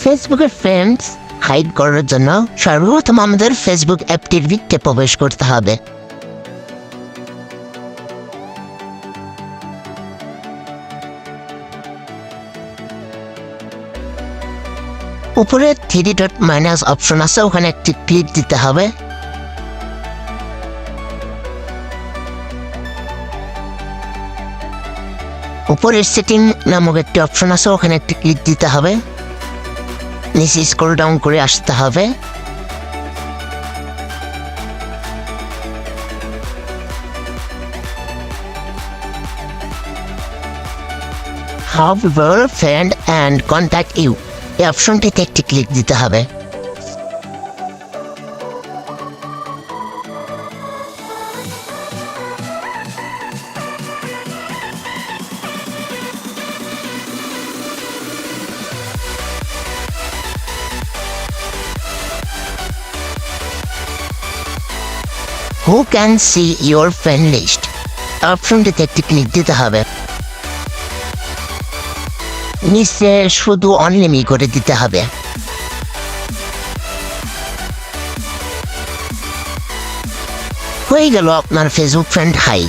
ফেসবুকের friends hide করার জন্য সর্বপ্রথম আমাদের ফেসবুক অ্যাপটির ভিতরে প্রবেশ করতে হবে। উপরে থ্রি ডট মাইনাস অপশন আছে, ওখানে একটি ক্লিক দিতে হবে। উপরের সেটিং নামক একটি অপশন আছে, ওখানে একটি ক্লিক দিতে হবে। নিচে স্ক্রল ডাউন করে আসতে হবে। How people friend and contact you, এই অপশনটিতে একটি ক্লিক দিতে হবে। Who can see your friend list, অপশনটিতে একটি ক্লিক দিতে হবে। নিচে শুধু অনলি করে দিতে হবে। হয়ে গেল আপনার ফেসবুক ফ্রেন্ড হাই।